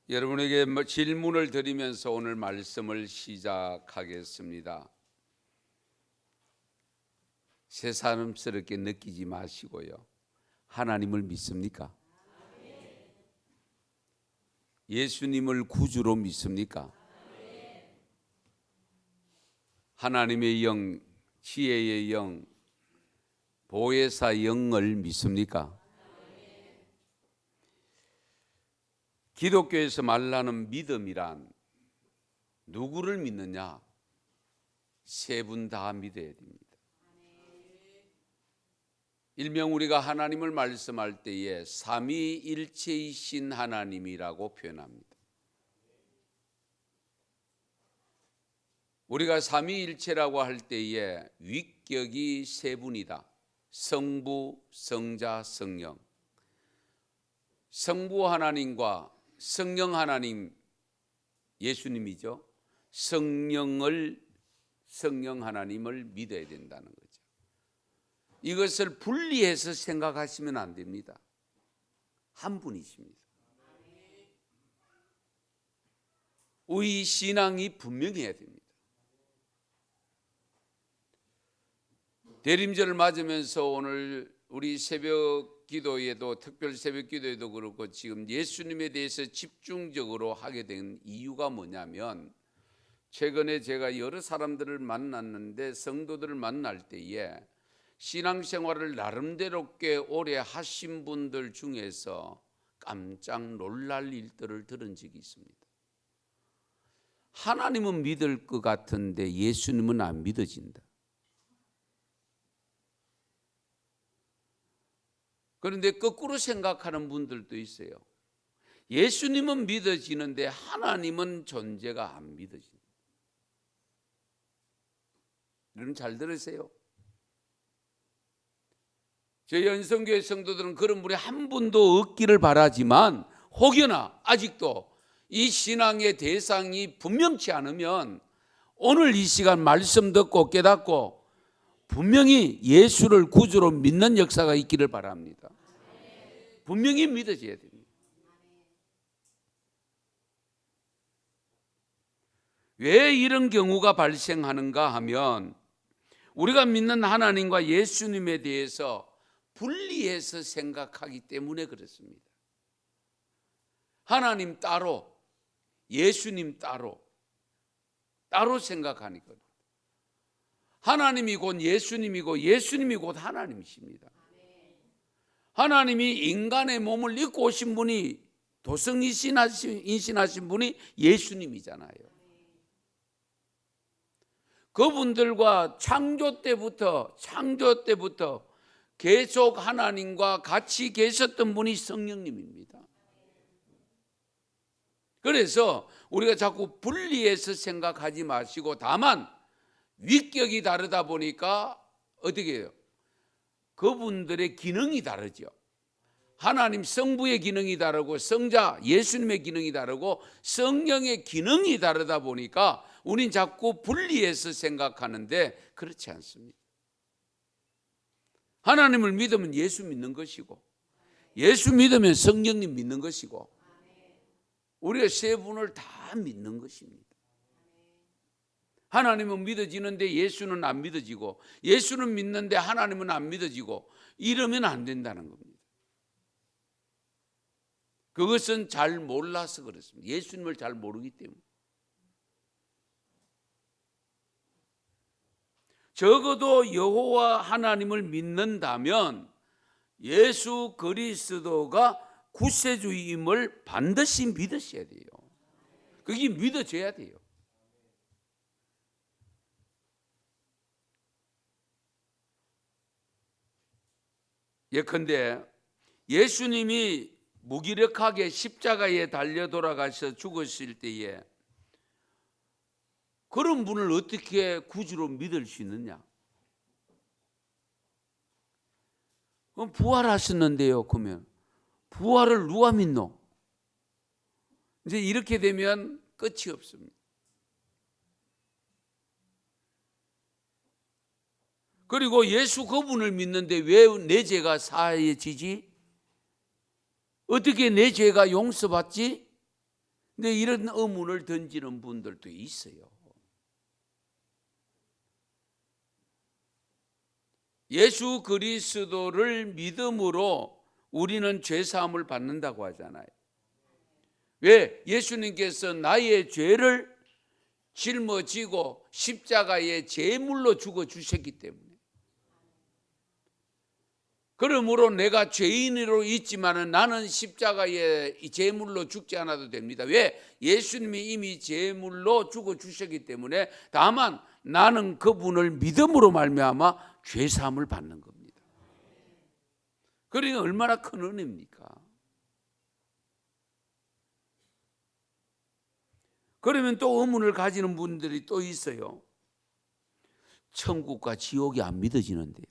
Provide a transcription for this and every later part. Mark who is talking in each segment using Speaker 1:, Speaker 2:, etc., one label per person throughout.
Speaker 1: 여러분에게 질문을 드리면서 오늘 말씀을 시작하겠습니다. 새사람스럽게 느끼지 마시고요. 하나님을 믿습니까? 예수님을 구주로 믿습니까? 하나님의 영, 지혜의 영, 보혜사 영을 믿습니까? 기독교에서 말하는 믿음이란 누구를 믿느냐? 세 분 다 믿어야 됩니다. 일명 우리가 하나님을 말씀할 때에 삼위일체이신 하나님이라고 표현합니다. 우리가 삼위일체라고 할 때에 위격이 세 분이다. 성부, 성자, 성령. 성부 하나님과 성령 하나님, 예수님이죠. 성령 하나님을 믿어야 된다는 거죠. 이것을 분리해서 생각하시면 안 됩니다. 한 분이십니다. 우리 신앙이 분명해야 됩니다. 대림절을 맞으면서 오늘 우리 새벽 기도에도, 특별 새벽 기도에도 그렇고 지금 예수님에 대해서 집중적으로 하게 된 이유가 뭐냐면, 최근에 제가 여러 사람들을 만났는데 성도들을 만날 때에 신앙생활을 나름대로꽤 오래 하신 분들 중에서 깜짝 놀랄 일들을 들은 적이 있습니다. 하나님은 믿을 것 같은데 예수님은 안 믿어진다. 그런데 거꾸로 생각하는 분들도 있어요. 예수님은 믿어지는데 하나님은 존재가 안 믿어진다. 여러분 잘 들으세요. 저희 연성교회 성도들은 그런 분이 한 분도 없기를 바라지만, 혹여나 아직도 이 신앙의 대상이 분명치 않으면 오늘 이 시간 말씀 듣고 깨닫고 분명히 예수를 구주로 믿는 역사가 있기를 바랍니다. 분명히 믿어져야 됩니다. 왜 이런 경우가 발생하는가 하면, 우리가 믿는 하나님과 예수님에 대해서 분리해서 생각하기 때문에 그렇습니다. 하나님 따로, 예수님 따로 생각하니까. 하나님이 곧 예수님이고 예수님이 곧 하나님이십니다. 하나님이 인간의 몸을 입고 오신 분이, 도성인신하신 분이 예수님이잖아요. 그분들과 창조 때부터 계속 하나님과 같이 계셨던 분이 성령님입니다. 그래서 우리가 자꾸 분리해서 생각하지 마시고, 다만 위격이 다르다 보니까 어떻게 해요? 그분들의 기능이 다르죠. 하나님 성부의 기능이 다르고 성자 예수님의 기능이 다르고 성령의 기능이 다르다 보니까 우린 자꾸 분리해서 생각하는데 그렇지 않습니다. 하나님을 믿으면 예수 믿는 것이고, 예수 믿으면 성령님 믿는 것이고, 우리가 세 분을 다 믿는 것입니다. 하나님은 믿어지는데 예수는 안 믿어지고, 예수는 믿는데 하나님은 안 믿어지고, 이러면 안 된다는 겁니다. 그것은 잘 몰라서 그렇습니다. 예수님을 잘 모르기 때문에. 적어도 여호와 하나님을 믿는다면 예수 그리스도가 구세주임을 반드시 믿으셔야 돼요. 그게 믿어져야 돼요. 예컨대 예수님이 무기력하게 십자가에 달려 돌아가셔 죽으실 때에 그런 분을 어떻게 구주로 믿을 수 있느냐? 그럼 부활하셨는데요. 그러면 부활을 누가 믿노? 이제 이렇게 되면 끝이 없습니다. 그리고 예수 그분을 믿는데 왜 내 죄가 사해지지? 어떻게 내 죄가 용서받지? 근데 이런 의문을 던지는 분들도 있어요. 예수 그리스도를 믿음으로 우리는 죄 사함을 받는다고 하잖아요. 왜? 예수님께서 나의 죄를 짊어지고 십자가에 제물로 죽어 주셨기 때문에. 그러므로 내가 죄인으로 있지만은 나는 십자가에 제물로 죽지 않아도 됩니다. 왜? 예수님이 이미 제물로 죽어 주셨기 때문에. 다만 나는 그분을 믿음으로 말미암아 죄 사함을 받는 겁니다. 그러니까 얼마나 큰 은혜입니까? 그러면 또 의문을 가지는 분들이 또 있어요. 천국과 지옥이 안 믿어지는데요.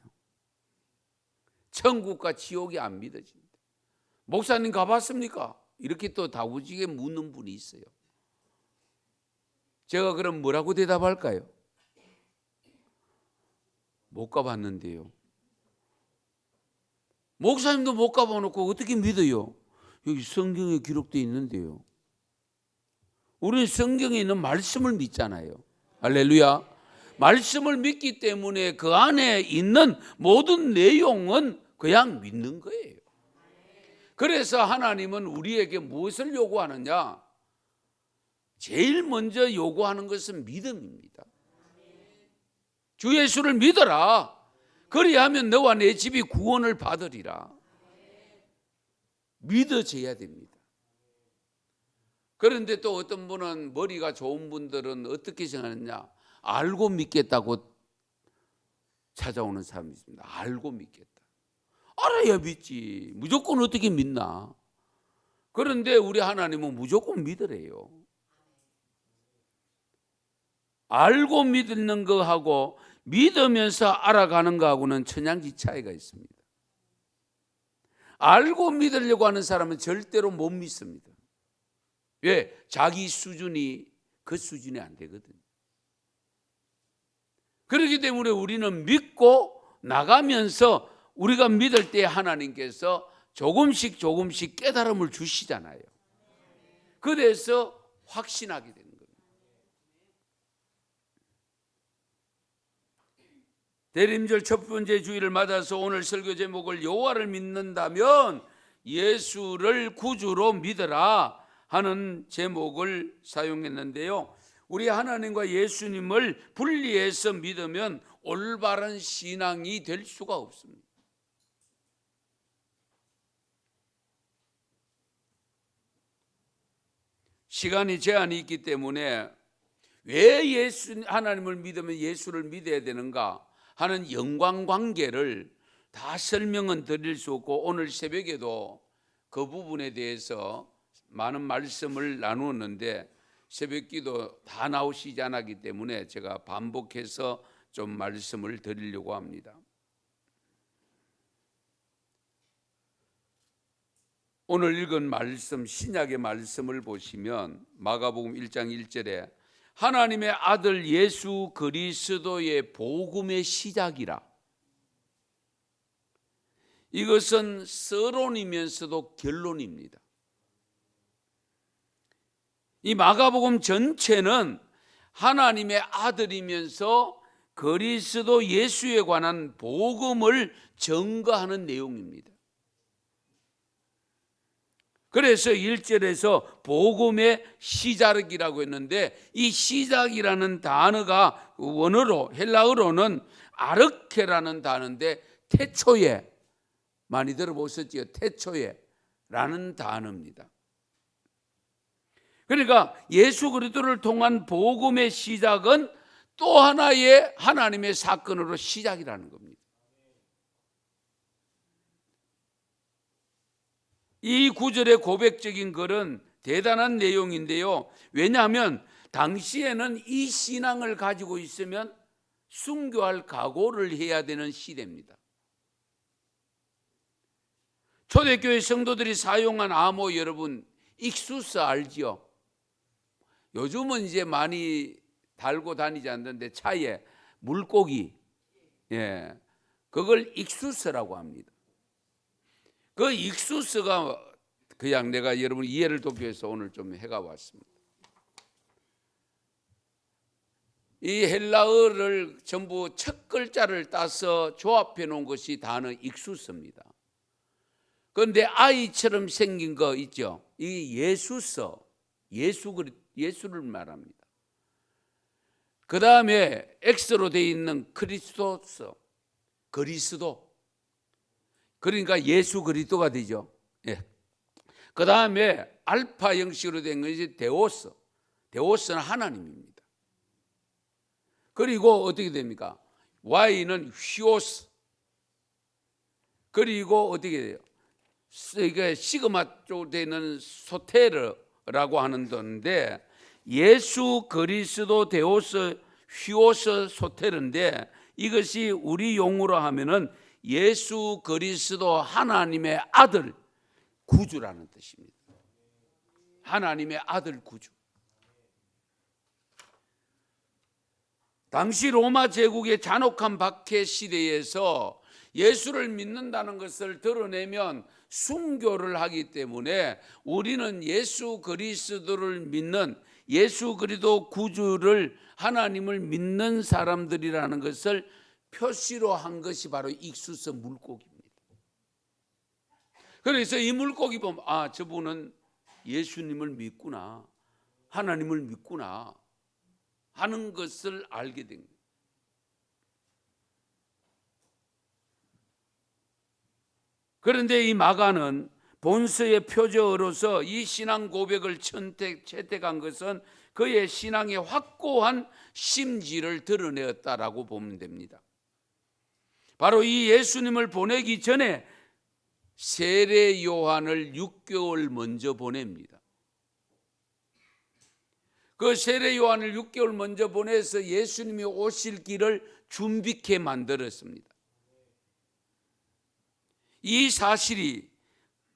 Speaker 1: 천국과 지옥이 안 믿어진다. 목사님 가봤습니까? 이렇게 또 다구지게 묻는 분이 있어요. 제가 그럼 뭐라고 대답할까요? 못 가봤는데요. 목사님도 못 가봐놓고 어떻게 믿어요? 여기 성경에 기록되어 있는데요. 우리는 성경에 있는 말씀을 믿잖아요. 할렐루야. 말씀을 믿기 때문에 그 안에 있는 모든 내용은 그냥 믿는 거예요. 그래서 하나님은 우리에게 무엇을 요구하느냐? 제일 먼저 요구하는 것은 믿음입니다. 주 예수를 믿어라. 그리하면 너와 내 집이 구원을 받으리라. 믿어져야 됩니다. 그런데 또 어떤 분은, 머리가 좋은 분들은 어떻게 생각하느냐? 알고 믿겠다고 찾아오는 사람이 있습니다. 알고 믿겠다. 알아야 믿지. 무조건 어떻게 믿나? 그런데 우리 하나님은 무조건 믿으래요. 알고 믿는 거하고 믿으면서 알아가는 거하고는 천양지 차이가 있습니다. 알고 믿으려고 하는 사람은 절대로 못 믿습니다. 왜? 자기 수준이 그 수준이 안 되거든요. 그렇기 때문에 우리는 믿고 나가면서 우리가 믿을 때 하나님께서 조금씩 깨달음을 주시잖아요. 그래서 확신하게 되는 겁니다. 대림절 첫 번째 주일을 맞아서 오늘 설교 제목을 여호와를 믿는다면 예수를 구주로 믿어라 하는 제목을 사용했는데요. 우리 하나님과 예수님을 분리해서 믿으면 올바른 신앙이 될 수가 없습니다. 시간이 제한이 있기 때문에 왜 하나님을 믿으면 예수를 믿어야 되는가 하는 연관관계를 다 설명은 드릴 수 없고, 오늘 새벽에도 그 부분에 대해서 많은 말씀을 나누었는데 새벽기도 다 나오시지 않았기 때문에 제가 반복해서 좀 말씀을 드리려고 합니다. 오늘 읽은 말씀, 신약의 말씀을 보시면 마가복음 1장 1절에 하나님의 아들 예수 그리스도의 복음의 시작이라. 이것은 서론이면서도 결론입니다. 이 마가복음 전체는 하나님의 아들이면서 그리스도 예수에 관한 복음을 증거하는 내용입니다. 그래서 1절에서 복음의 시작이라고 했는데, 이 시작이라는 단어가 원어로 헬라어로는 아르케라는 단어인데 태초에, 많이 들어보셨지요? 태초에라는 단어입니다. 그러니까 예수 그리스도를 통한 복음의 시작은 또 하나의 하나님의 사건으로 시작이라는 겁니다. 이 구절의 고백적인 글은 대단한 내용인데요. 왜냐하면 당시에는 이 신앙을 가지고 있으면 순교할 각오를 해야 되는 시대입니다. 초대교회 성도들이 사용한 암호, 여러분 익수스 알지요? 요즘은 이제 많이 달고 다니지 않는데 차에 물고기, 그걸 익수스라고 합니다. 그 익수스가 그냥 내가 여러분 이해를 돕기 위해서 오늘 좀 해가 왔습니다. 이 헬라어를 전부 첫 글자를 따서 조합해 놓은 것이 단어 익수서입니다. 그런데 아이처럼 생긴 거 있죠. 이 예수서, 예수를 말합니다. 그 다음에 X로 되어 있는 그리스도서, 그리스도. 그러니까 예수 그리스도가 되죠. 예. 그 다음에 알파 형식으로 된 것이 데오스. 데오스는 하나님입니다. 그리고 어떻게 됩니까? Y는 휘오스. 그리고 어떻게 돼요? 이게 시그마 쪽으로 되는 소테르라고 하는 건데, 예수 그리스도 데오스 휘오스 소테르인데, 이것이 우리 용어로 하면은 예수 그리스도 하나님의 아들 구주라는 뜻입니다. 하나님의 아들 구주. 당시 로마 제국의 잔혹한 박해 시대에서 예수를 믿는다는 것을 드러내면 순교를 하기 때문에 우리는 예수 그리스도를 믿는, 예수 그리스도 구주를, 하나님을 믿는 사람들이라는 것을 표시로 한 것이 바로 익수서 물고기입니다. 그래서 이 물고기 보면 아, 저분은 예수님을 믿구나, 하나님을 믿구나 하는 것을 알게 된 거예요. 그런데 이 마가는 본서의 표적으로서 이 신앙 고백을 채택한 것은 그의 신앙의 확고한 심지를 드러내었다라고 보면 됩니다. 바로 이 예수님을 보내기 전에 세례 요한을 6개월 먼저 보냅니다. 그 세례 요한을 6개월 먼저 보내서 예수님이 오실 길을 준비케 만들었습니다. 이 사실이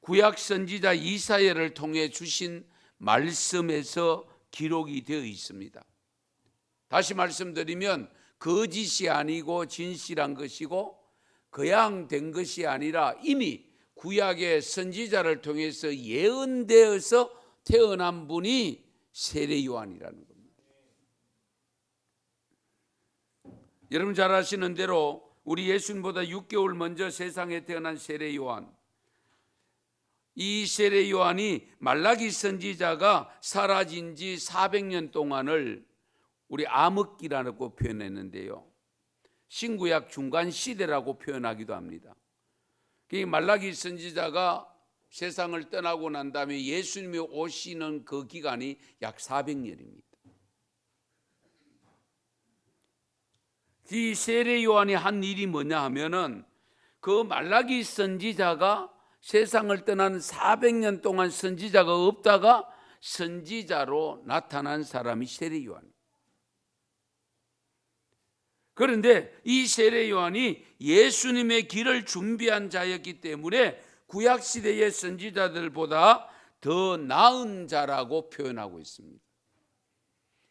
Speaker 1: 구약 선지자 이사야를 통해 주신 말씀에서 기록이 되어 있습니다. 다시 말씀드리면 거짓이 아니고 진실한 것이고 그냥 된 것이 아니라 이미 구약의 선지자를 통해서 예언되어서 태어난 분이 세례 요한이라는 겁니다. 여러분 잘 아시는 대로 우리 예수님보다 6개월 먼저 세상에 태어난 세례 요한, 이 세례 요한이 말라기 선지자가 사라진 지 400년 동안을 우리 암흑기라고 표현했는데요, 신구약 중간 시대라고 표현하기도 합니다. 말라기 선지자가 세상을 떠나고 난 다음에 예수님이 오시는 그 기간이 약 400년입니다. 이 세례 요한이 한 일이 뭐냐 하면은 그 말라기 선지자가 세상을 떠난 400년 동안 선지자가 없다가 선지자로 나타난 사람이 세례 요한. 그런데 이 세례 요한이 예수님의 길을 준비한 자였기 때문에 구약 시대의 선지자들보다 더 나은 자라고 표현하고 있습니다.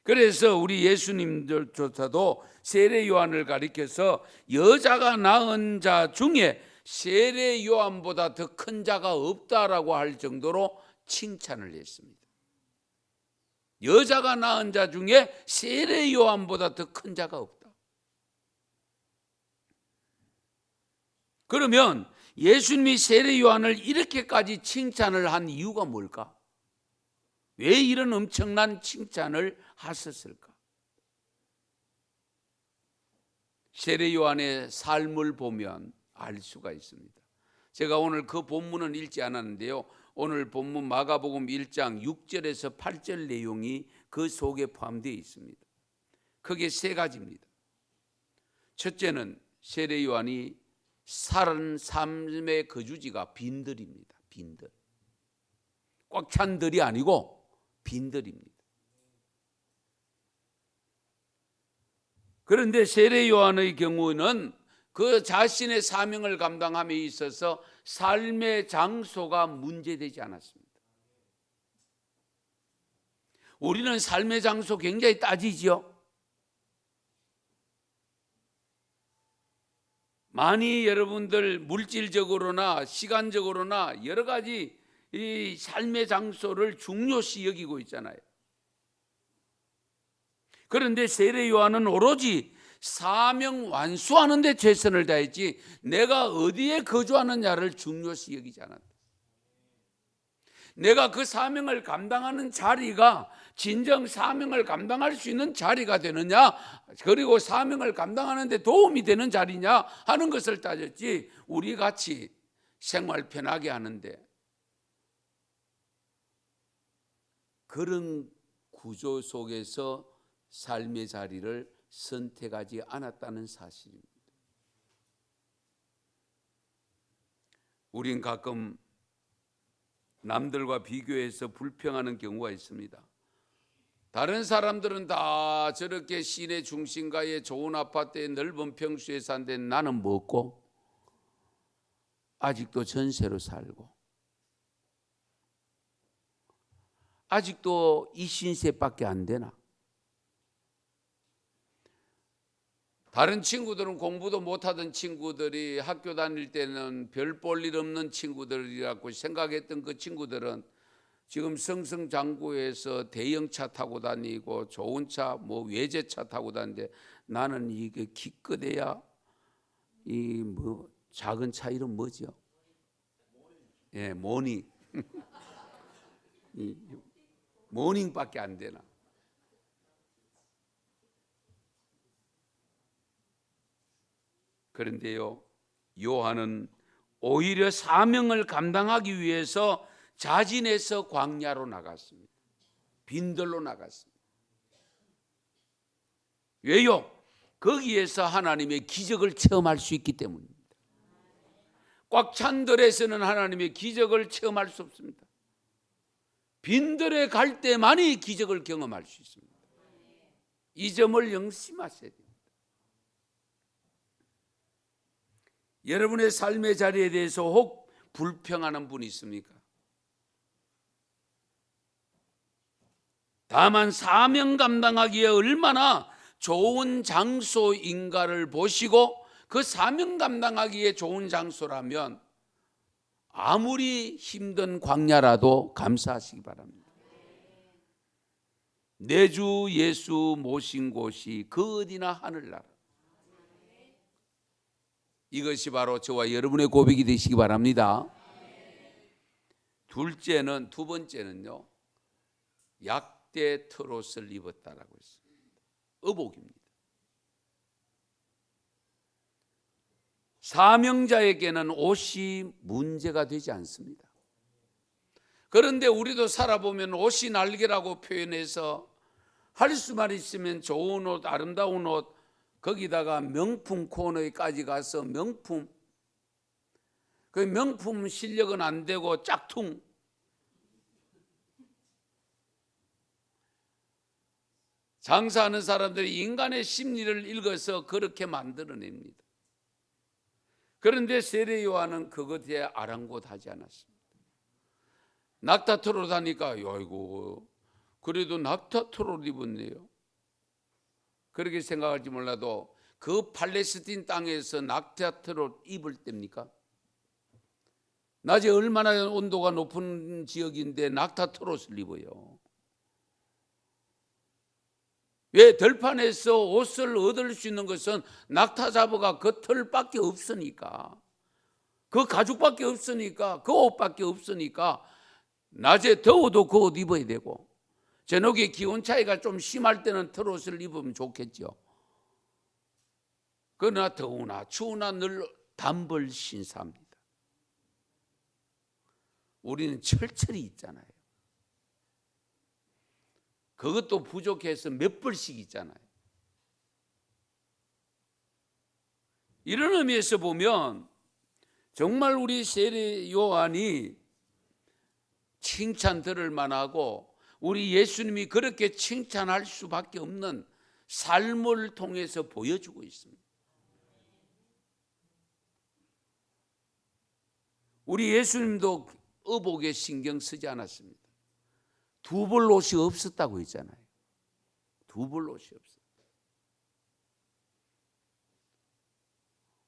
Speaker 1: 그래서 우리 예수님들조차도 세례 요한을 가리켜서 여자가 낳은 자 중에 세례 요한보다 더 큰 자가 없다라고 할 정도로 칭찬을 했습니다. 여자가 낳은 자 중에 세례 요한보다 더 큰 자가 없다. 그러면 예수님이 세례 요한을 이렇게까지 칭찬을 한 이유가 뭘까? 왜 이런 엄청난 칭찬을 하셨을까? 세례 요한의 삶을 보면 알 수가 있습니다. 제가 오늘 그 본문은 읽지 않았는데요, 오늘 본문 마가복음 1장 6절에서 8절 내용이 그 속에 포함되어 있습니다. 크게 세 가지입니다. 첫째는 세례 요한이 살은 삶의 거주지가 빈들입니다. 빈들. 꽉 찬 들이 아니고 빈들입니다. 그런데 세례 요한의 경우는 그 자신의 사명을 감당함에 있어서 삶의 장소가 문제되지 않았습니다. 우리는 삶의 장소 굉장히 따지죠. 많이 여러분들 물질적으로나 시간적으로나 여러 가지 이 삶의 장소를 중요시 여기고 있잖아요. 그런데 세례 요한은 오로지 사명 완수하는 데 최선을 다했지 내가 어디에 거주하느냐를 중요시 여기지 않았다. 내가 그 사명을 감당하는 자리가 진정 사명을 감당할 수 있는 자리가 되느냐, 그리고 사명을 감당하는 데 도움이 되는 자리냐 하는 것을 따졌지, 우리 같이 생활 편하게 하는데 그런 구조 속에서 삶의 자리를 선택하지 않았다는 사실입니다. 우린 가끔 남들과 비교해서 불평하는 경우가 있습니다. 다른 사람들은 다 저렇게 시내 중심가에 좋은 아파트에 넓은 평수에 사는데 나는 뭐고 아직도 전세로 살고 아직도 이 신세밖에 안 되나? 다른 친구들은 공부도 못하던 친구들이 학교 다닐 때는 별 볼 일 없는 친구들이라고 생각했던 그 친구들은 지금 승승장구해서 대형차 타고 다니고 좋은 차, 뭐 외제차 타고 다니는데 나는 이게 기껏해야 이 뭐 작은 차 이름 뭐죠? 예, 모닝. 모닝밖에 안 되나? 그런데요, 요한은 오히려 사명을 감당하기 위해서 자진해서 광야로 나갔습니다. 빈들로 나갔습니다. 왜요? 거기에서 하나님의 기적을 체험할 수 있기 때문입니다. 꽉 찬 들에서는 하나님의 기적을 체험할 수 없습니다. 빈들에 갈 때만이 기적을 경험할 수 있습니다. 이 점을 명심하셔야 됩니다. 여러분의 삶의 자리에 대해서 혹 불평하는 분이 있습니까? 다만 사명 감당하기에 얼마나 좋은 장소인가를 보시고 그 사명 감당하기에 좋은 장소라면 아무리 힘든 광야라도 감사하시기 바랍니다. 내 주 예수 모신 곳이 그 어디나 하늘나라. 이것이 바로 저와 여러분의 고백이 되시기 바랍니다. 두 번째는요, 약대 트롯을 입었다라고 했습니다. 의복입니다. 사명자에게는 옷이 문제가 되지 않습니다. 그런데 우리도 살아보면 옷이 날개라고 표현해서 할 수만 있으면 좋은 옷, 아름다운 옷, 거기다가 명품 코너에까지 가서 명품, 그 명품 실력은 안 되고 짝퉁. 장사하는 사람들이 인간의 심리를 읽어서 그렇게 만들어냅니다. 그런데 세례 요한은 그것에 아랑곳하지 않았습니다. 낙타트롯 하니까 아이고 그래도 낙타트롯 입었네요. 그렇게 생각할지 몰라도 그 팔레스틴 땅에서 낙타트롯 입을 때입니까? 낮에 얼마나 온도가 높은 지역인데 낙타트롯을 입어요. 왜? 들판에서 옷을 얻을 수 있는 것은 낙타 잡어가 그 털밖에 없으니까, 그 가죽밖에 없으니까, 그 옷밖에 없으니까 낮에 더워도 그 옷 입어야 되고 저녁에 기온 차이가 좀 심할 때는 털옷을 입으면 좋겠죠. 그러나 더우나 추우나 늘 단벌 신사입니다. 우리는 철철이 있잖아요. 그것도 부족해서 몇 벌씩 있잖아요. 이런 의미에서 보면 정말 우리 세례 요한이 칭찬 들을 만하고 우리 예수님이 그렇게 칭찬할 수밖에 없는 삶을 통해서 보여주고 있습니다. 우리 예수님도 의복에 신경 쓰지 않았습니다. 두 벌 옷이 없었다고 했잖아요. 두 벌 옷이 없어요.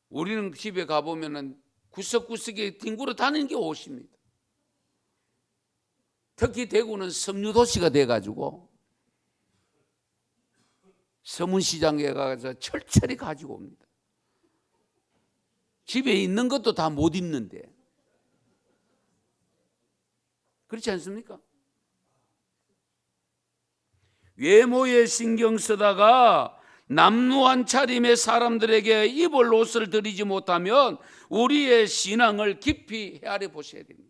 Speaker 1: 우리는 집에 가보면 구석구석에 뒹굴어 다니는 게 옷입니다. 특히 대구는 섬유도시가 돼가지고 서문시장에 가서 철저히 가지고 옵니다. 집에 있는 것도 다 못 입는데. 그렇지 않습니까? 외모에 신경 쓰다가 남루한 차림의 사람들에게 입을 옷을 드리지 못하면 우리의 신앙을 깊이 헤아려 보셔야 됩니다.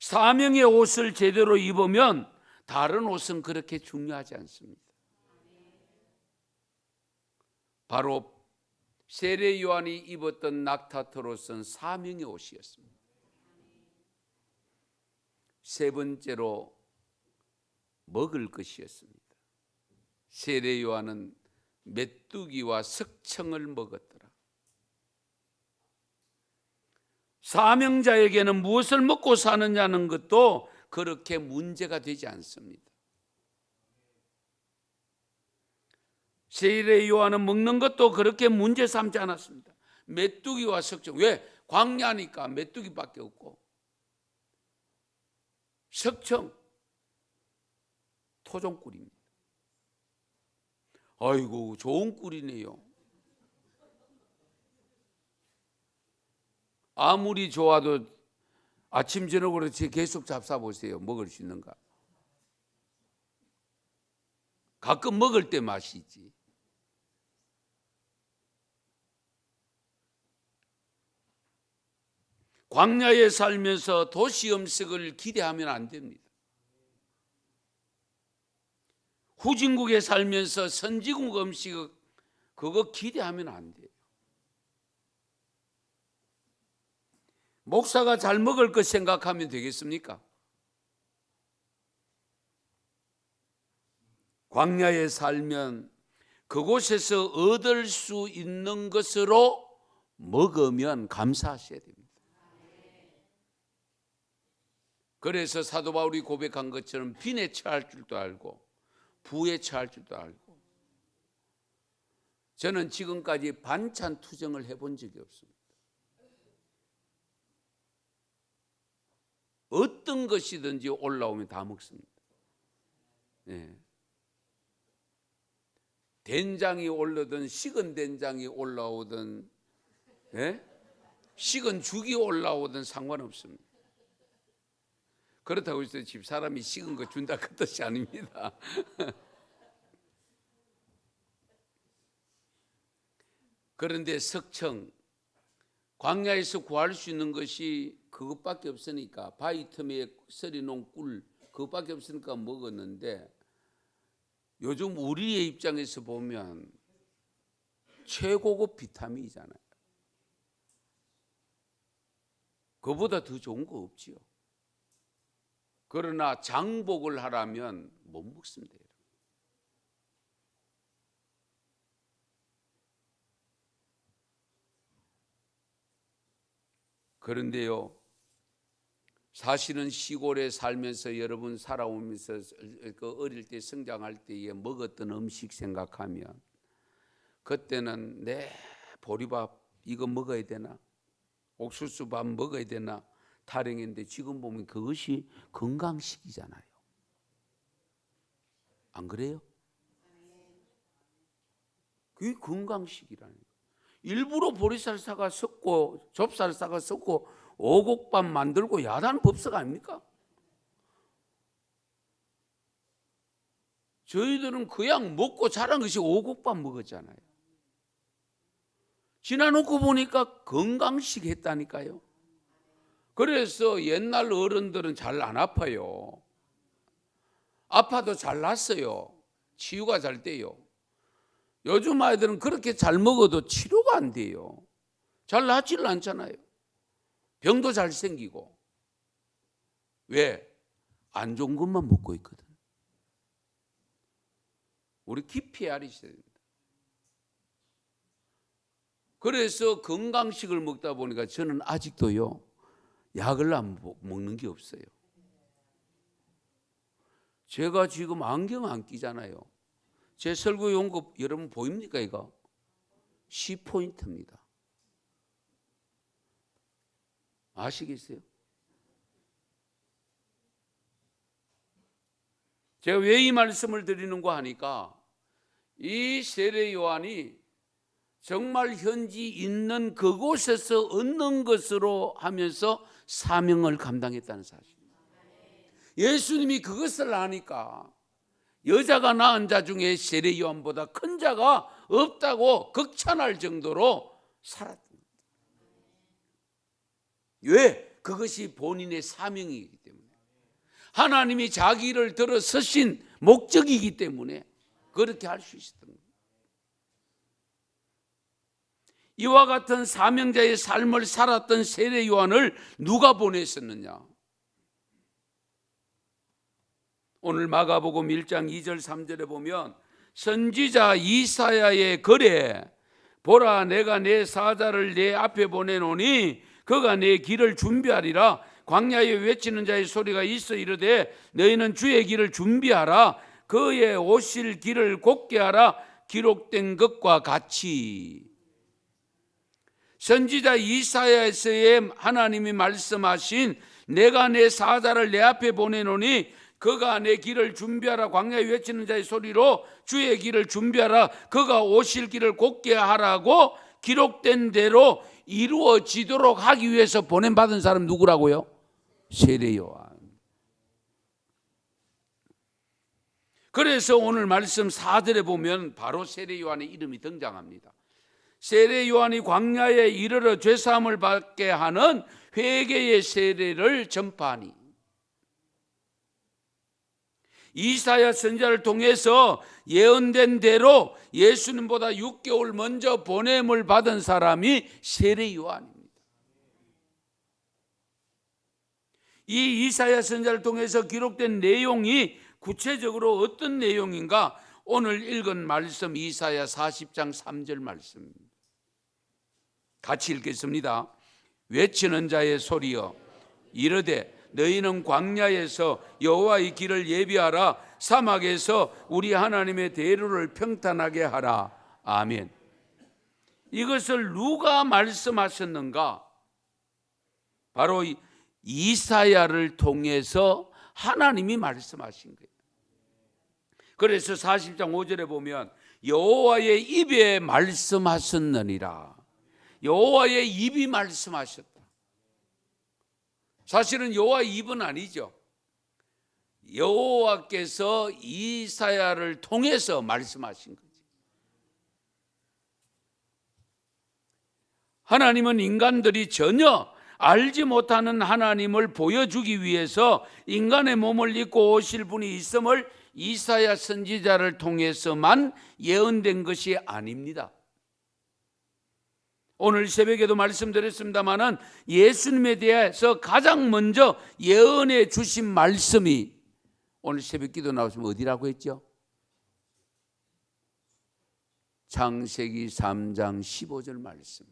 Speaker 1: 사명의 옷을 제대로 입으면 다른 옷은 그렇게 중요하지 않습니다. 바로 세례 요한이 입었던 낙타털옷은 사명의 옷이었습니다. 세 번째로 먹을 것이었습니다. 세례 요한은 메뚜기와 석청을 먹었더라. 사명자에게는 무엇을 먹고 사느냐는 것도 그렇게 문제가 되지 않습니다. 세례 요한은 먹는 것도 그렇게 문제 삼지 않았습니다. 메뚜기와 석청. 왜? 광야니까 메뚜기밖에 없고, 석청, 토종꿀입니다. 아이고, 좋은 꿀이네요. 아무리 좋아도 아침 저녁으로 계속 잡숴보세요. 먹을 수 있는가? 가끔 먹을 때 맛이지. 광야에 살면서 도시 음식을 기대하면 안 됩니다. 후진국에 살면서 선지국 음식 그거 기대하면 안 돼요. 목사가 잘 먹을 것 생각하면 되겠습니까? 광야에 살면 그곳에서 얻을 수 있는 것으로 먹으면 감사하셔야 됩니다. 그래서 사도 바울이 고백한 것처럼 빈에 처할 줄도 알고 부에 처할 줄도 알고. 저는 지금까지 반찬 투정을 해본 적이 없습니다. 어떤 것이든지 올라오면 다 먹습니다. 네. 된장이 올라오든 식은 된장이 올라오든, 네? 식은 죽이 올라오든 상관없습니다. 그렇다고 해서 집 사람이 식은 거 준다 그 뜻이 아닙니다. 그런데 석청, 광야에서 구할 수 있는 것이 그것밖에 없으니까, 바위 틈에 썰어놓은 꿀 그것밖에 없으니까 먹었는데, 요즘 우리의 입장에서 보면 최고급 비타민이잖아요. 그보다 더 좋은 거 없지요. 그러나 장복을 하라면 못 먹습니다. 그런데요, 사실은 시골에 살면서 여러분 살아오면서 그 어릴 때 성장할 때에 먹었던 음식 생각하면 그때는 내 보리밥 이거 먹어야 되나? 옥수수밥 먹어야 되나? 타령했는데 지금 보면 그것이 건강식이잖아요. 안 그래요? 그게 건강식이라는 거예요. 일부러 보리쌀 사가 섞고 좁쌀 사가 섞고 오곡밥 만들고 야단 법석 아닙니까? 저희들은 그냥 먹고 자란 것이 오곡밥 먹었잖아요. 지나놓고 보니까 건강식 했다니까요. 그래서 옛날 어른들은 잘 안 아파요. 아파도 잘 낫어요. 치유가 잘 돼요. 요즘 아이들은 그렇게 잘 먹어도 치료가 안 돼요. 잘 낫지를 않잖아요. 병도 잘 생기고. 왜? 안 좋은 것만 먹고 있거든. 우리 깊이 알으셔야 됩니다. 그래서 건강식을 먹다 보니까 저는 아직도요, 약을 안 먹는 게 없어요. 제가 지금 안경 안 끼잖아요. 제 설교 용급 여러분 보입니까? 이거 C포인트입니다. 아시겠어요? 제가 왜 이 말씀을 드리는가 하니까 이 세례 요한이 정말 현지 있는 그곳에서 얻는 것으로 하면서 사명을 감당했다는 사실입니다. 예수님이 그것을 아니까 여자가 낳은 자 중에 세례 요한보다 큰 자가 없다고 극찬할 정도로 살았던 겁니다. 왜? 그것이 본인의 사명이기 때문에, 하나님이 자기를 들어 서신 목적이기 때문에 그렇게 할 수 있었던 겁니다. 이와 같은 사명자의 삶을 살았던 세례 요한을 누가 보냈었느냐? 오늘 마가복음 1장 2절 3절에 보면 선지자 이사야의 글에 보라 내가 내 사자를 내 앞에 보내노니 그가 내 길을 준비하리라. 광야에 외치는 자의 소리가 있어 이르되 너희는 주의 길을 준비하라. 그의 오실 길을 곧게 하라. 기록된 것과 같이. 선지자 이사야에서의 하나님이 말씀하신 내가 내 사자를 내 앞에 보내노니 그가 내 길을 준비하라. 광야에 외치는 자의 소리로 주의 길을 준비하라. 그가 오실 길을 곧게 하라고 기록된 대로 이루어지도록 하기 위해서 보냄받은 사람 누구라고요? 세례 요한. 그래서 오늘 말씀 4절에 보면 바로 세례 요한의 이름이 등장합니다. 세례 요한이 광야에 이르러 죄사함을 받게 하는 회개의 세례를 전파하니, 이사야 선지자를 통해서 예언된 대로 예수님보다 6개월 먼저 보냄을 받은 사람이 세례 요한입니다. 이 이사야 선지자를 통해서 기록된 내용이 구체적으로 어떤 내용인가? 오늘 읽은 말씀 이사야 40장 3절 말씀입니다. 같이 읽겠습니다. 외치는 자의 소리여 이르되 너희는 광야에서 여호와의 길을 예비하라. 사막에서 우리 하나님의 대로를 평탄하게 하라. 아멘. 이것을 누가 말씀하셨는가? 바로 이사야를 통해서 하나님이 말씀하신 거예요. 그래서 40장 5절에 보면 여호와의 입에 말씀하셨느니라. 여호와의 입이 말씀하셨다. 사실은 여호와의 입은 아니죠. 여호와께서 이사야를 통해서 말씀하신 거지. 하나님은 인간들이 전혀 알지 못하는 하나님을 보여주기 위해서 인간의 몸을 입고 오실 분이 있음을 이사야 선지자를 통해서만 예언된 것이 아닙니다. 오늘 새벽에도 말씀드렸습니다마는 예수님에 대해서 가장 먼저 예언해 주신 말씀이 오늘 새벽 기도 나오시면 어디라고 했죠? 창세기 3장 15절 말씀.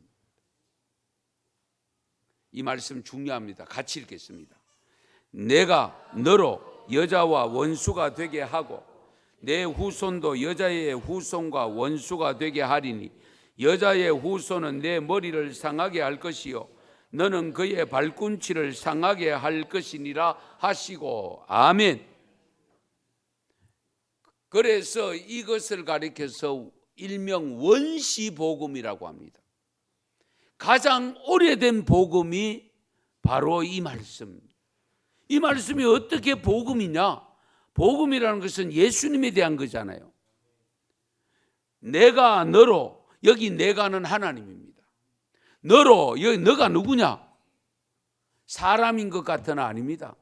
Speaker 1: 이 말씀 중요합니다. 같이 읽겠습니다. 내가 너로 여자와 원수가 되게 하고 내 후손도 여자의 후손과 원수가 되게 하리니 여자의 후손은 내 머리를 상하게 할 것이요 너는 그의 발꿈치를 상하게 할 것이니라 하시고. 아멘. 그래서 이것을 가리켜서 일명 원시복음이라고 합니다. 가장 오래된 복음이 바로 이 말씀. 이 말씀이 어떻게 복음이냐? 복음이라는 것은 예수님에 대한 거잖아요. 내가 너로, 여기 내가는 하나님입니다. 너로, 여기 너가 누구냐? 사람인 것 같으나 아닙니다.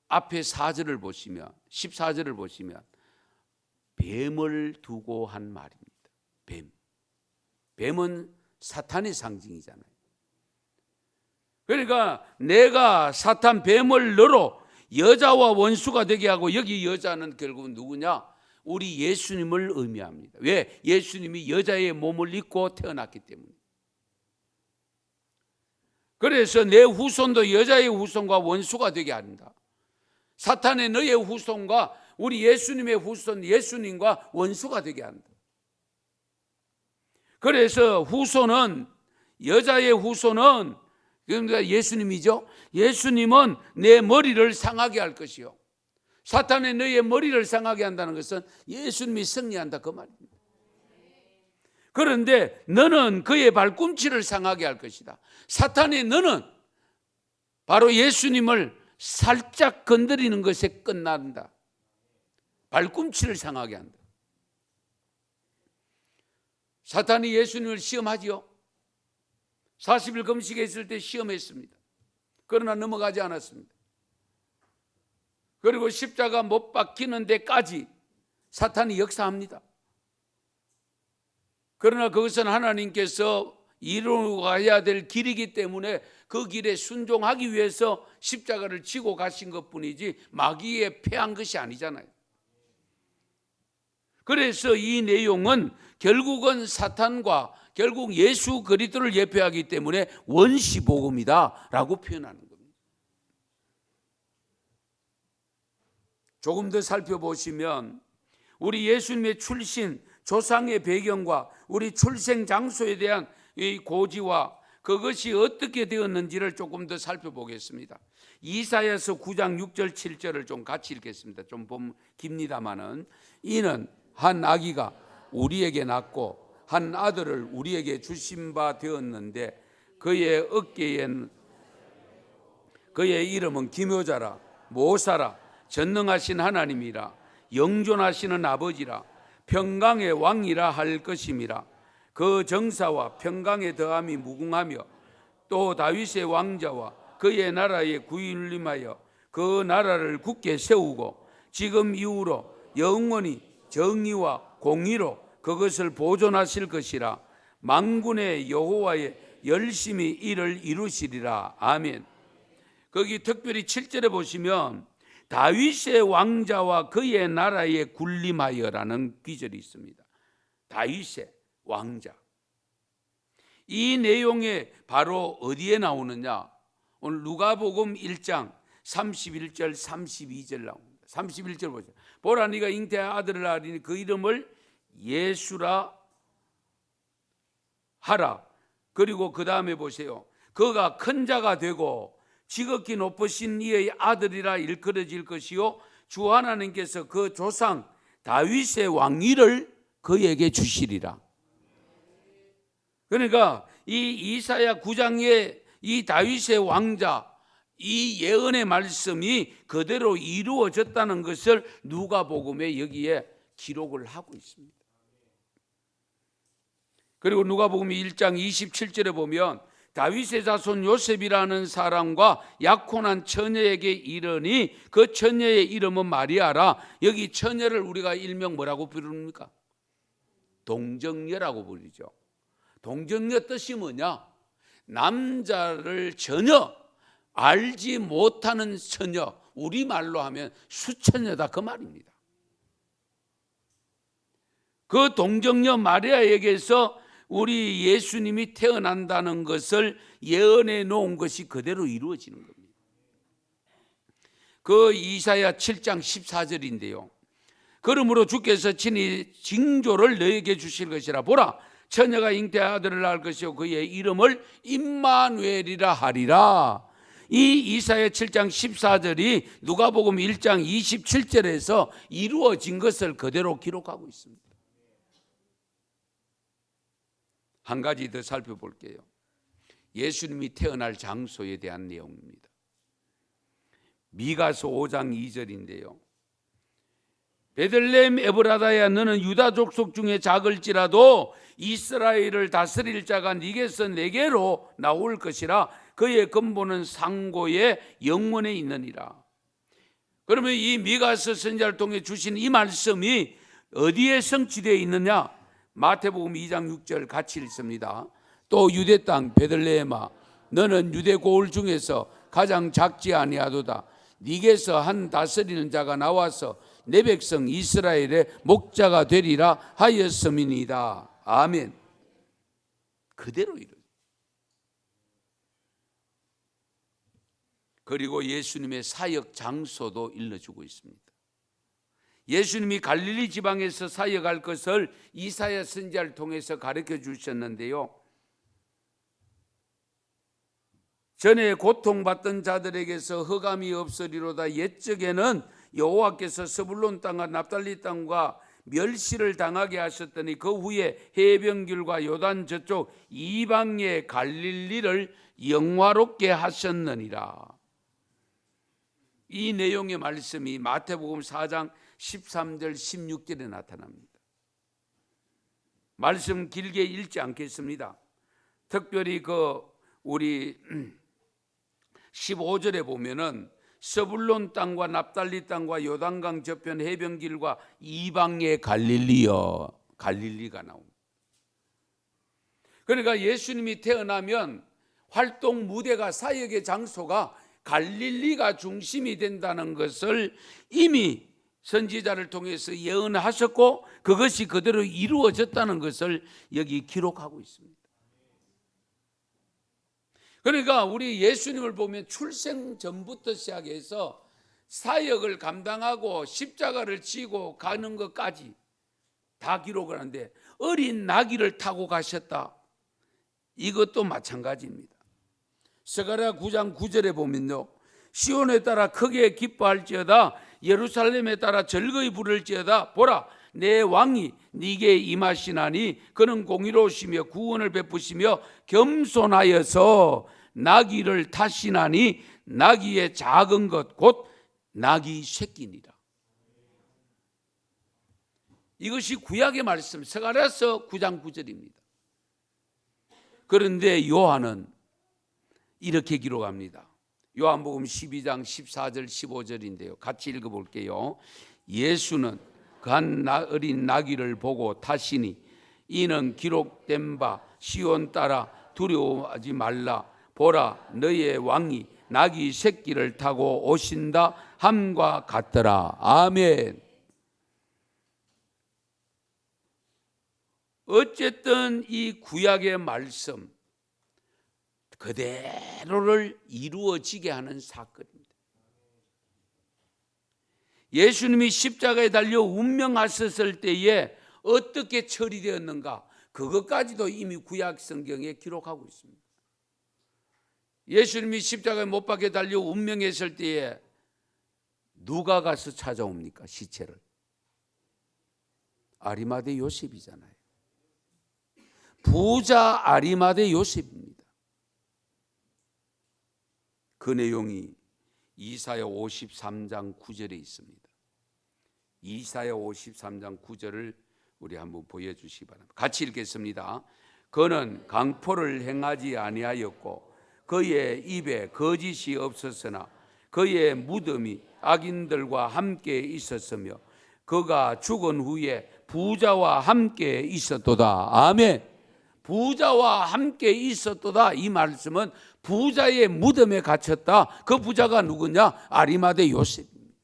Speaker 1: 앞에 4절을 보시면, 14절을 보시면 뱀을 두고 한 말입니다. 뱀. 뱀은 사탄의 상징이잖아요. 그러니까 내가 사탄 뱀을 너로 여자와 원수가 되게 하고, 여기 여자는 결국은 누구냐? 우리 예수님을 의미합니다. 왜? 예수님이 여자의 몸을 입고 태어났기 때문에. 그래서 내 후손도 여자의 후손과 원수가 되게 한다. 사탄의 너의 후손과 우리 예수님의 후손 예수님과 원수가 되게 한다. 그래서 후손은, 여자의 후손은 그러니까 예수님이죠. 예수님은 내 머리를 상하게 할 것이요 사탄의 너희의 머리를 상하게 한다는 것은 예수님이 승리한다 그 말입니다. 그런데 너는 그의 발꿈치를 상하게 할 것이다. 사탄의 너는 바로 예수님을 살짝 건드리는 것에 끝난다. 발꿈치를 상하게 한다. 사탄이 예수님을 시험하지요. 40일 금식했을 때 시험했습니다. 그러나 넘어가지 않았습니다. 그리고 십자가 못 박히는 데까지 사탄이 역사합니다. 그러나 그것은 하나님께서 이루어가야 될 길이기 때문에 그 길에 순종하기 위해서 십자가를 지고 가신 것뿐이지 마귀에 패한 것이 아니잖아요. 그래서 이 내용은 결국은 사탄과 결국 예수 그리스도를 예표하기 때문에 원시복음이다 라고 표현하는 겁니다. 조금 더 살펴보시면 우리 예수님의 출신, 조상의 배경과 우리 출생 장소에 대한 이 고지와 그것이 어떻게 되었는지를 조금 더 살펴보겠습니다. 이사야서 9장 6절 7절을 좀 같이 읽겠습니다. 좀 보면 깁니다마는 이는 한 아기가 우리에게 낳고 한 아들을 우리에게 주신 바 되었는데 그의 어깨에는 그의 이름은 기묘자라 모사라 전능하신 하나님이라 영존하시는 아버지라 평강의 왕이라 할 것임이라. 그 정사와 평강의 더함이 무궁하며 또 다윗의 왕자와 그의 나라에 군림하여 그 나라를 굳게 세우고 지금 이후로 영원히 정의와 공의로 그것을 보존하실 것이라. 만군의 여호와의 열심히 이를 이루시리라. 아멘. 거기 특별히 7절에 보시면 다윗의 왕자와 그의 나라에 군림하여라는 귀절이 있습니다. 다윗의 왕자. 이 내용에 바로 어디에 나오느냐? 오늘 누가복음 1장 31절 32절 나옵니다. 31절 보세요. 보라 네가 잉태한 아들을 낳으리니 그 이름을 예수라 하라. 그리고 그 다음에 보세요. 그가 큰 자가 되고 지극히 높으신 이의 아들이라 일컬어질 것이요 주 하나님께서 그 조상 다윗의 왕위를 그에게 주시리라. 그러니까 이 이사야 9장의 이 다윗의 왕자, 이 예언의 말씀이 그대로 이루어졌다는 것을 누가복음에 여기에 기록을 하고 있습니다. 그리고 누가복음 1장 27절에 보면 다윗의 자손 요셉이라는 사람과 약혼한 처녀에게 이르니 그 처녀의 이름은 마리아라. 여기 처녀를 우리가 일명 뭐라고 부릅니까? 동정녀라고 부르죠. 동정녀 뜻이 뭐냐? 남자를 전혀 알지 못하는 처녀, 우리말로 하면 수처녀다 그 말입니다. 그 동정녀 마리아에게서 우리 예수님이 태어난다는 것을 예언해 놓은 것이 그대로 이루어지는 겁니다. 그 이사야 7장 14절인데요. 그러므로 주께서 친히 징조를 너에게 주실 것이라. 보라 처녀가 잉태한 아들을 낳을 것이요 그의 이름을 임마누엘이라 하리라. 이 이사야 7장 14절이 누가복음 1장 27절에서 이루어진 것을 그대로 기록하고 있습니다. 한 가지 더 살펴볼게요. 예수님이 태어날 장소에 대한 내용입니다. 미가서 5장 2절인데요. 베들레헴 에브라다야 너는 유다 족속 중에 작을지라도 이스라엘을 다스릴 자가 네게서 내게로 나올 것이라. 그의 근본은 상고의 영원에 있느니라. 그러면 이 미가서 선지자를 통해 주신 이 말씀이 어디에 성취되어 있느냐? 마태복음 2장 6절 같이 읽습니다. 또 유대 땅 베들레헴아 너는 유대 고을 중에서 가장 작지 아니하도다. 네게서 한 다스리는 자가 나와서 내 백성 이스라엘의 목자가 되리라 하였음이니이다. 아멘. 그대로 이루어져. 그리고 예수님의 사역 장소도 일러주고 있습니다. 예수님이 갈릴리 지방에서 사역할 것을 이사야 선지자를 통해서 가르쳐 주셨는데요. 전에 고통받던 자들에게서 흑암이 없으리로다. 옛적에는 여호와께서 스불론 땅과 납달리 땅과 멸시를 당하게 하셨더니 그 후에 해변길과 요단 저쪽 이방의 갈릴리를 영화롭게 하셨느니라. 이 내용의 말씀이 마태복음 4장 13절 16절에 나타납니다. 말씀 길게 읽지 않겠습니다. 특별히 우리 15절에 보면은 스불론 땅과 납달리 땅과 요단강 저편 해변길과 이방의 갈릴리가 나옵니다. 그러니까 예수님이 태어나면 활동 무대가, 사역의 장소가 갈릴리가 중심이 된다는 것을 이미 선지자를 통해서 예언하셨고 그것이 그대로 이루어졌다는 것을 여기 기록하고 있습니다. 그러니까 우리 예수님을 보면 출생 전부터 시작해서 사역을 감당하고 십자가를 지고 가는 것까지 다 기록을 하는데 어린 나귀를 타고 가셨다. 이것도 마찬가지입니다. 스가랴 9장 9절에 보면요, 시온에 따라 크게 기뻐할지어다, 예루살렘에 따라 즐거이 부를지어다. 보라, 내 왕이 네게 임하시나니 그는 공의로우시며 구원을 베푸시며 겸손하여서 나귀를 타시나니 나귀의 작은 것 곧 나귀 새끼니라. 이것이 구약의 말씀, 스가랴서 9장 9절입니다. 그런데 요한은 이렇게 기록합니다. 요한복음 12장 14절 15절인데요. 같이 읽어볼게요. 예수는 그 한 어린 나귀를 보고 타시니 이는 기록된 바 시온 따라 두려워하지 말라. 보라, 너의 왕이 나귀 새끼를 타고 오신다 함과 같더라. 아멘. 어쨌든 이 구약의 말씀 그대로를 이루어지게 하는 사건입니다. 예수님이 십자가에 달려 운명하셨을 때에 어떻게 처리되었는가, 그것까지도 이미 구약 성경에 기록하고 있습니다. 예수님이 십자가에 못 박혀 달려 운명했을 때에 누가 가서 찾아옵니까? 시체를. 아리마대 요셉이잖아요. 부자 아리마대 요셉입니다. 그 내용이 이사야 53장 9절에 있습니다. 이사야 53장 9절을 우리 한번 보여주시기 바랍니다. 같이 읽겠습니다. 그는 강포를 행하지 아니하였고 그의 입에 거짓이 없었으나 그의 무덤이 악인들과 함께 있었으며 그가 죽은 후에 부자와 함께 있었도다. 아멘. 부자와 함께 있었도다. 이 말씀은 부자의 무덤에 갇혔다. 그 부자가 누구냐? 아리마대 요셉입니다.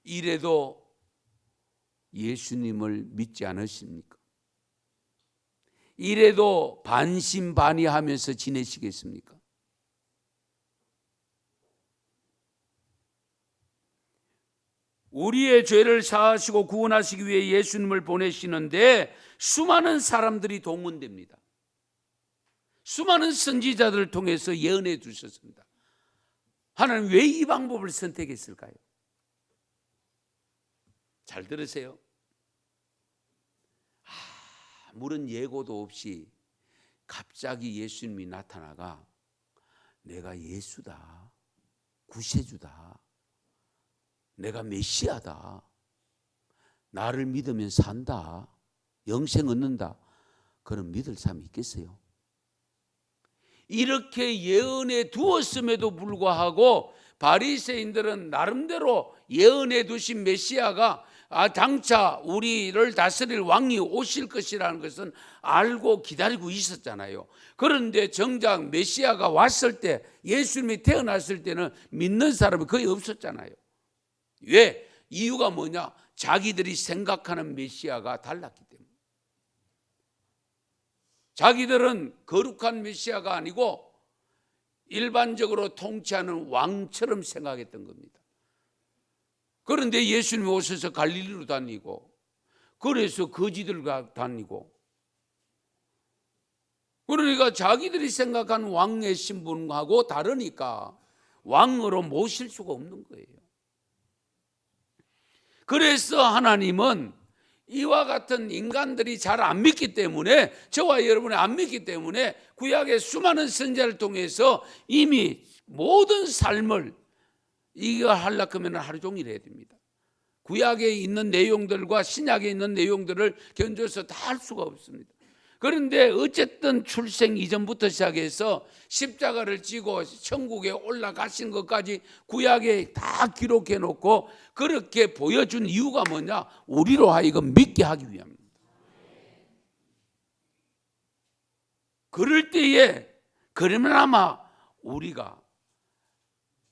Speaker 1: 이래도 예수님을 믿지 않으십니까? 이래도 반신반의하면서 지내시겠습니까? 우리의 죄를 사하시고 구원하시기 위해 예수님을 보내시는데 수많은 사람들이 동원됩니다. 수많은 선지자들을 통해서 예언해 주셨습니다. 하나님 왜 이 방법을 선택했을까요? 잘 들으세요. 아무런 예고도 없이 갑자기 예수님이 나타나가 내가 예수다, 구세주다, 내가 메시아다, 나를 믿으면 산다, 영생 얻는다, 그럼 믿을 사람이 있겠어요? 이렇게 예언해 두었음에도 불구하고 바리새인들은 나름대로 예언해 두신 메시아가 장차 우리를 다스릴 왕이 오실 것이라는 것은 알고 기다리고 있었잖아요. 그런데 정작 메시아가 왔을 때, 예수님이 태어났을 때는 믿는 사람이 거의 없었잖아요. 왜? 이유가 뭐냐? 자기들이 생각하는 메시아가 달랐기 때문에. 자기들은 거룩한 메시아가 아니고 일반적으로 통치하는 왕처럼 생각했던 겁니다. 그런데 예수님이 오셔서 갈릴리로 다니고, 그래서 거지들과 다니고, 그러니까 자기들이 생각한 왕의 신분하고 다르니까 왕으로 모실 수가 없는 거예요. 그래서 하나님은 이와 같은 인간들이 잘 안 믿기 때문에, 저와 여러분이 안 믿기 때문에 구약의 수많은 선지자를 통해서 이미 모든 삶을 이거 하려고 하면 하루 종일 해야 됩니다. 구약에 있는 내용들과 신약에 있는 내용들을 견줘서 다 할 수가 없습니다. 그런데 어쨌든 출생 이전부터 시작해서 십자가를 지고 천국에 올라가신 것까지 구약에 다 기록해 놓고 그렇게 보여준 이유가 뭐냐? 우리로 하여금 믿게 하기 위함입니다. 그럴 때에 그러면 아마 우리가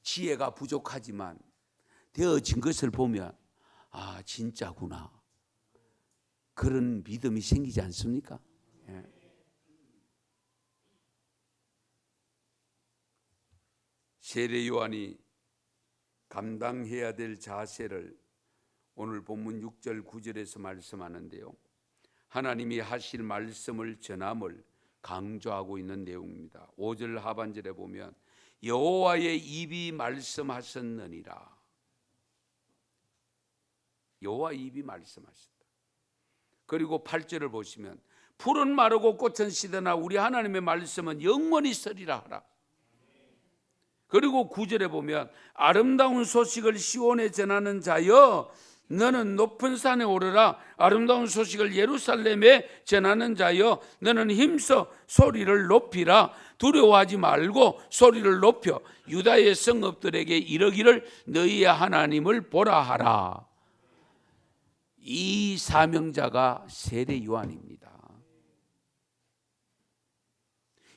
Speaker 1: 지혜가 부족하지만 되어진 것을 보면 아, 진짜구나, 그런 믿음이 생기지 않습니까? 예. 세례 요한이 감당해야 될 자세를 오늘 본문 6절 9절에서 말씀하는데요, 하나님이 하실 말씀을 전함을 강조하고 있는 내용입니다. 5절 하반절에 보면 여호와의 입이 말씀하셨느니라. 여호와 입이 말씀하셨다. 그리고 8절을 보시면 풀은 마르고 꽃은 시드나 우리 하나님의 말씀은 영원히 서리라 하라. 그리고 9절에 보면 아름다운 소식을 시온에 전하는 자여 너는 높은 산에 오르라. 아름다운 소식을 예루살렘에 전하는 자여 너는 힘써 소리를 높이라. 두려워하지 말고 소리를 높여 유다의 성읍들에게 이르기를 너희의 하나님을 보라 하라. 이 사명자가 세례 요한입니다.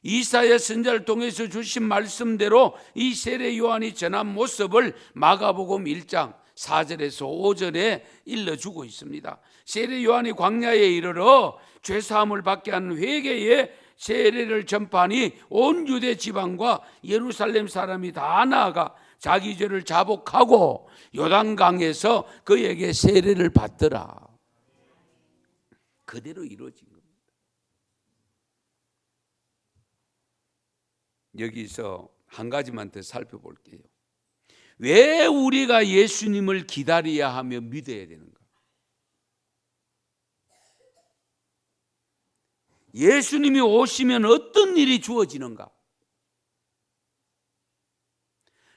Speaker 1: 이사야 선지자를 통해서 주신 말씀대로 이 세례 요한이 전한 모습을 마가복음 1장 4절에서 5절에 일러주고 있습니다. 세례 요한이 광야에 이르러 죄사함을 받게 하는 회개의 세례를 전파하니 온 유대 지방과 예루살렘 사람이 다 나아가 자기 죄를 자복하고 요단강에서 그에게 세례를 받더라. 그대로 이루어진 겁니다. 여기서 한 가지만 더 살펴볼게요. 왜 우리가 예수님을 기다려야 하며 믿어야 되는가? 예수님이 오시면 어떤 일이 주어지는가?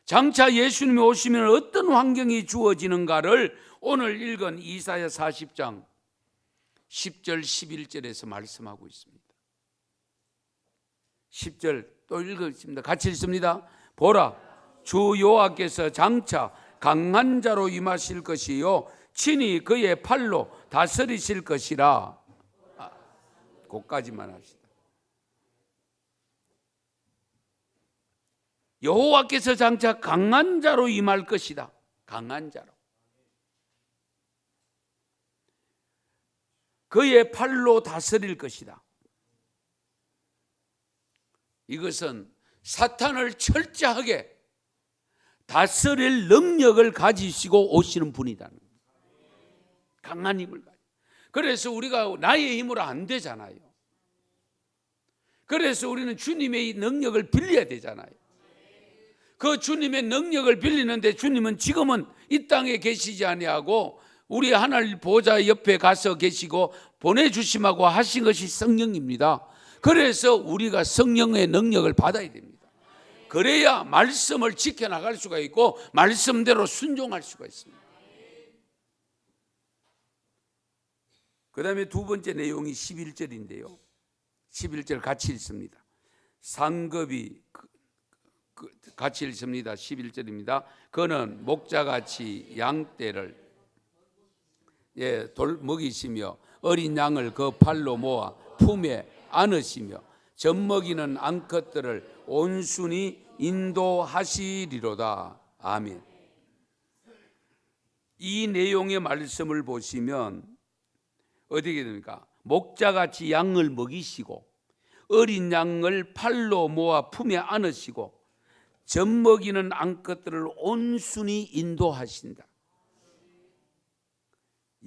Speaker 1: 장차 예수님이 오시면 어떤 환경이 주어지는가를 오늘 읽은 이사야 40장 10절 11절에서 말씀하고 있습니다. 10절 또 읽겠습니다. 같이 읽습니다. 보라, 주 여호와께서 장차 강한 자로 임하실 것이요 친히 그의 팔로 다스리실 것이라. 그까지만 합시다. 여호와께서 장차 강한 자로 임할 것이다. 강한 자로. 그의 팔로 다스릴 것이다. 이것은 사탄을 철저하게 다스릴 능력을 가지시고 오시는 분이다는 거예요. 강한 힘을 가지고. 그래서 우리가 나의 힘으로 안 되잖아요. 그래서 우리는 주님의 능력을 빌려야 되잖아요. 그 주님의 능력을 빌리는데 주님은 지금은 이 땅에 계시지 아니하고 우리 하늘 보좌 옆에 가서 계시고 보내주심하고 하신 것이 성령입니다. 그래서 우리가 성령의 능력을 받아야 됩니다. 그래야 말씀을 지켜나갈 수가 있고 말씀대로 순종할 수가 있습니다. 그 다음에 두 번째 내용이 11절인데요 11절 같이 읽습니다. 상급이 같이 읽습니다. 11절입니다. 그는 목자같이 양떼를 먹이시며 어린 양을 그 팔로 모아 품에 안으시며 젖먹이는 암컷들을 온순히 인도하시리로다. 아멘. 이 내용의 말씀을 보시면 어떻게 됩니까? 목자같이 양을 먹이시고 어린 양을 팔로 모아 품에 안으시고 젖먹이는 암컷들을 온순히 인도하신다.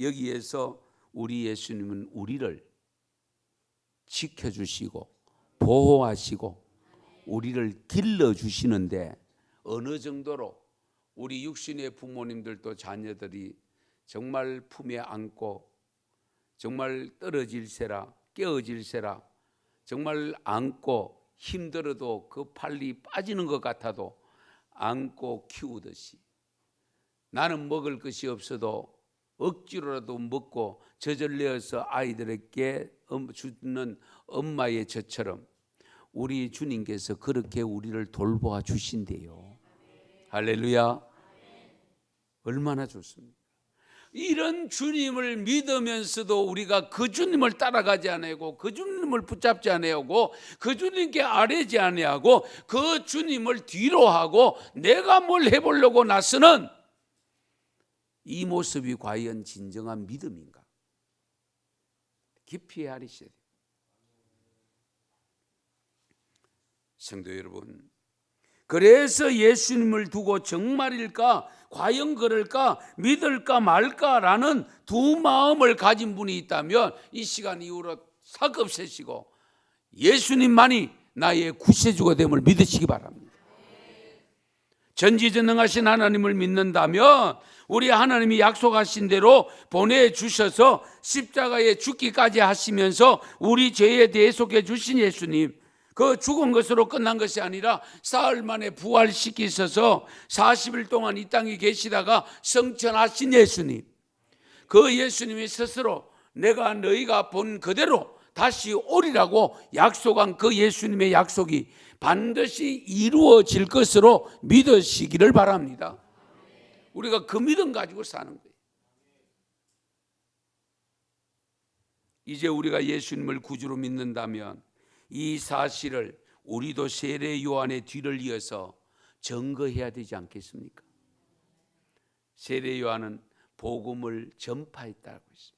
Speaker 1: 여기에서 우리 예수님은 우리를 지켜주시고 보호하시고 우리를 길러주시는데 어느 정도로 우리 육신의 부모님들도 자녀들이 정말 품에 안고 정말 떨어질세라 깨어질세라 정말 안고 힘들어도 그 팔이 빠지는 것 같아도 안고 키우듯이 나는 먹을 것이 없어도 억지로라도 먹고 젖을 내어서 아이들에게 주는 엄마의 젖처럼 우리 주님께서 그렇게 우리를 돌보아 주신대요. 할렐루야. 얼마나 좋습니까? 이런 주님을 믿으면서도 우리가 그 주님을 따라가지 아니하고 그 주님을 붙잡지 아니하고 그 주님께 아뢰지 아니하고 그 주님을 뒤로 하고 내가 뭘 해보려고 나서는 이 모습이 과연 진정한 믿음인가? 깊이 헤아리셔야 돼요. 성도 여러분, 그래서 예수님을 두고 정말일까? 과연 그럴까? 믿을까 말까라는 두 마음을 가진 분이 있다면 이 시간 이후로 사급 세시고 예수님만이 나의 구세주가 됨을 믿으시기 바랍니다. 전지전능하신 하나님을 믿는다면 우리 하나님이 약속하신 대로 보내주셔서 십자가에 죽기까지 하시면서 우리 죄에 대속해 주신 예수님, 그 죽은 것으로 끝난 것이 아니라 사흘 만에 부활시키셔서 40일 동안 이 땅에 계시다가 성천하신 예수님, 그 예수님이 스스로 내가 너희가 본 그대로 다시 오리라고 약속한 그 예수님의 약속이 반드시 이루어질 것으로 믿으시기를 바랍니다. 우리가 그 믿음 가지고 사는 거예요. 이제 우리가 예수님을 구주로 믿는다면 이 사실을 우리도 세례 요한의 뒤를 이어서 증거해야 되지 않겠습니까? 세례 요한은 복음을 전파했다고 했습니다.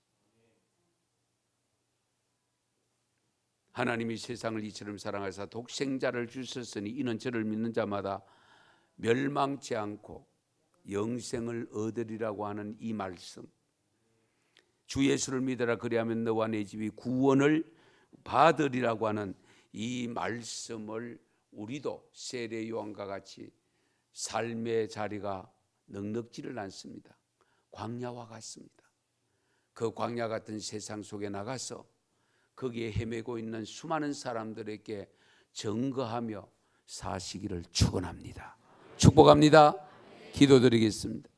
Speaker 1: 하나님이 세상을 이처럼 사랑하사 독생자를 주셨으니 이는 저를 믿는 자마다 멸망치 않고 영생을 얻으리라고 하는 이 말씀, 주 예수를 믿어라 그리하면 너와 내 집이 구원을 받으리라고 하는 이 말씀을 우리도 세례 요한과 같이 삶의 자리가 넉넉지를 않습니다. 광야와 같습니다. 그 광야 같은 세상 속에 나가서 거기에 헤매고 있는 수많은 사람들에게 증거하며 사시기를 축원합니다. 축복합니다. 기도드리겠습니다.